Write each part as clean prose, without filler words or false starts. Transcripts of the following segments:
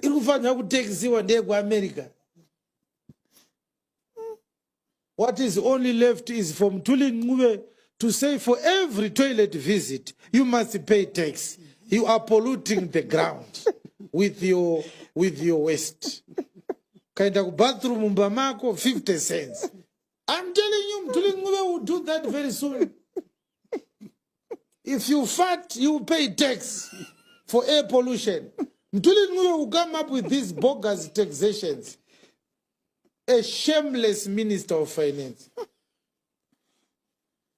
ikufanira kutexiwa ndeye kuAmerica. What is only left is from Ncube to say for every toilet visit, you must pay tax. You are polluting the ground with your waste. Kind of bathroom Mbamako, 50 cents. I'm telling you, Ncube will do that very soon. If you fart, you pay tax for air pollution. Ncube will come up with these bogus taxations. A shameless minister of finance.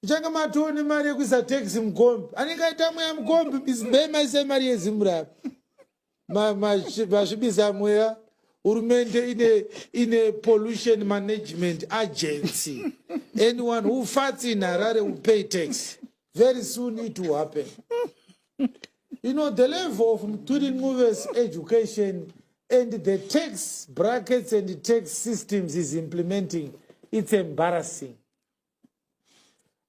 Changamatoni mari yekuisa taxi mugombe. Anikaita mweya mugombe bizibema ise mari yeZimbabwe. Mashibisa mweya hurumende ine pollution management agency. Anyone who farts in Harare will pay tax. Very soon it will happen. You know, the level of Ncube education and the tax brackets and the tax systems is implementing, it's embarrassing.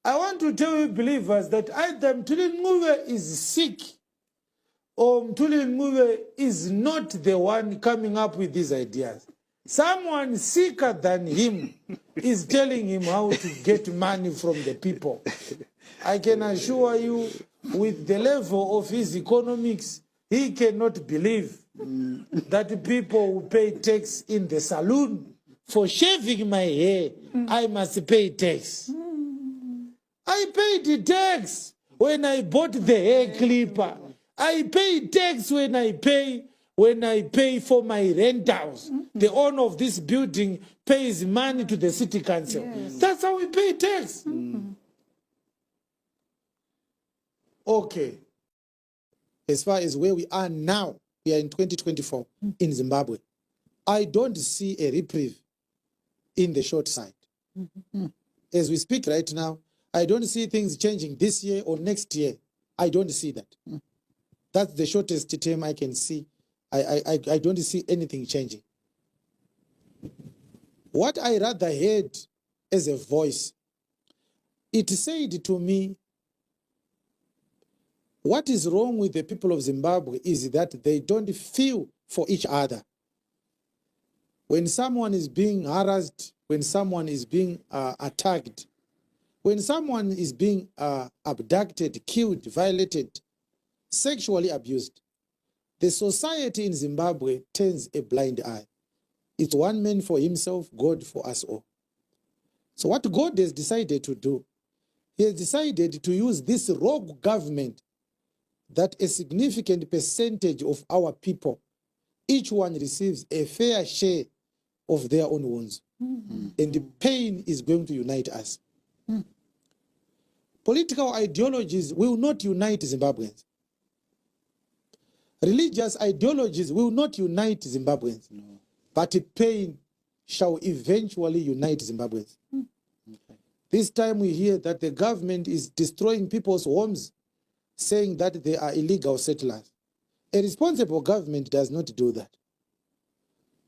I want to tell you believers that either Ncube is sick or Ncube is not the one coming up with these ideas. Someone sicker than him is telling him how to get money from the people. I can assure you, with the level of his economics, he cannot believe that people will pay tax in the salon. For shaving my hair, I must pay tax. I paid the tax when I bought the hair clipper. I pay tax when I pay for my rentals. The owner of this building pays money to the city council. Yes. That's how we pay tax. Okay. As far as where we are now, we are in 2024 in Zimbabwe. I don't see a reprieve in the short side. As we speak right now, I don't see things changing this year or next year. I don't see that. That's the shortest term I can see. I don't see anything changing. What I rather heard as a voice, it said to me, what is wrong with the people of Zimbabwe is that they don't feel for each other. When someone is being harassed, when someone is being attacked, when someone is being abducted, killed, violated, sexually abused, the society in Zimbabwe turns a blind eye. It's one man for himself, God for us all. So what God has decided to do, he has decided to use this rogue government that a significant percentage of our people, each one receives a fair share of their own wounds. And the pain is going to unite us. Political ideologies will not unite Zimbabweans. Religious ideologies will not unite Zimbabweans. No. But pain shall eventually unite Zimbabweans. This time we hear that the government is destroying people's homes, saying that they are illegal settlers. A responsible government does not do that.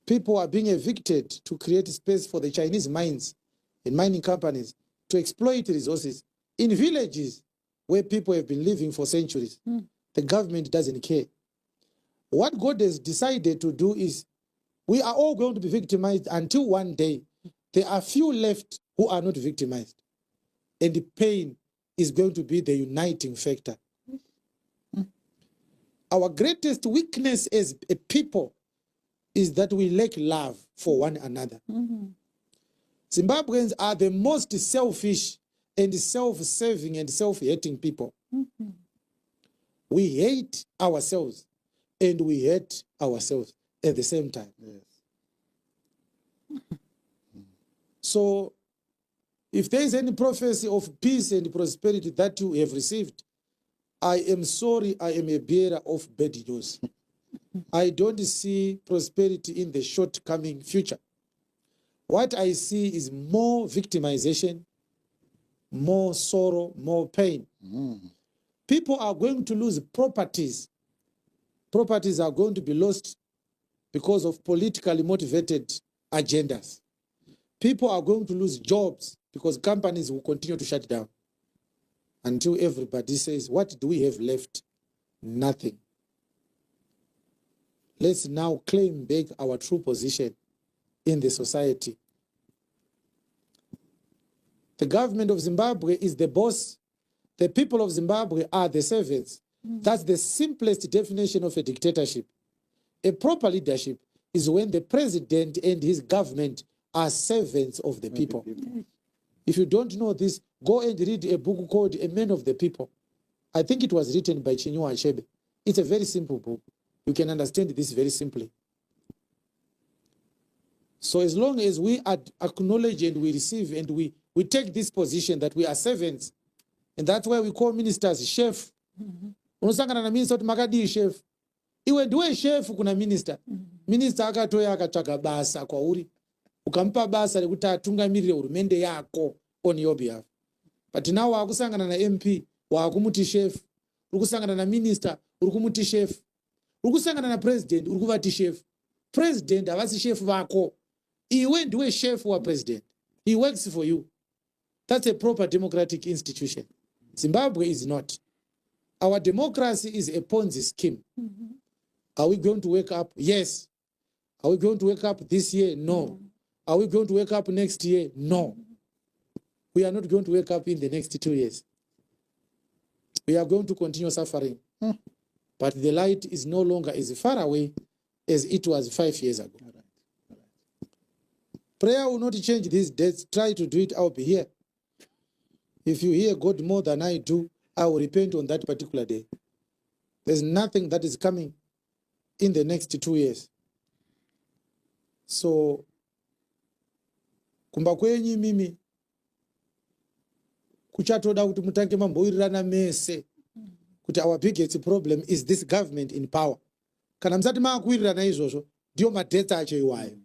People are being evicted to create space for the Chinese mines and mining companies to exploit resources in villages where people have been living for centuries. The government doesn't care. What God has decided to do is we are all going to be victimized until one day there are few left who are not victimized. And the pain is going to be the uniting factor. Our greatest weakness as a people is that we lack love for one another. Zimbabweans are the most selfish and self-serving and self-hating people. We hate ourselves and we hate ourselves at the same time. Yes. So, if there is any prophecy of peace and prosperity that you have received, I am sorry, I am a bearer of bad news. I don't see prosperity in the short-coming future. What I see is more victimization, more sorrow, more pain. People are going to lose properties. Properties are going to be lost because of politically motivated agendas. People are going to lose jobs because companies will continue to shut down until everybody says, what do we have left? Nothing. let's now claim back our true position in the society. The government of Zimbabwe is the boss. The people of Zimbabwe are the servants. That's the simplest definition of a dictatorship. A proper leadership is when the president and his government are servants of the people. If you don't know this, go and read a book called A Man of the People. I think it was written by Chiwenga. It's a very simple book. You can understand this very simply. So as long as we acknowledge and we receive and we take this position that we are servants, and that's why we call ministers chef. Unosangana na minister makadi chef. Iwe ndiwe chef kuna minister. Minister akatoya akatsvaga basa kwauri. Ukampa basa rekuti atungamirire hurumende yako on your behalf. But now wakusangana na MP, wakumuti chef. Ukusangana na minister, urikumuti chef. Ukusangana na president, urikuvati chef. President havasi chef vako. Iwe ndiwe chef wa president. He works for you. That's a proper democratic institution. Zimbabwe is not. Our democracy is a Ponzi scheme. Are we going to wake up? Yes. Are we going to wake up this year? No. Are we going to wake up next year? No. We are not going to wake up in the next 2 years. We are going to continue suffering. But the light is no longer as far away as it was 5 years ago. Prayer will not change these days. Try to do it, I'll be here. If you hear God more than I do, I will repent on that particular day. There's nothing that is coming in the next 2 years. So, kumba kwenyi mimi, kuchatoda kuti mutange mamboirirana mese, kuti our biggest problem is this government in power. Kana msati maakuirirana izvozvo, ndiyo madhetsa acho iwayo.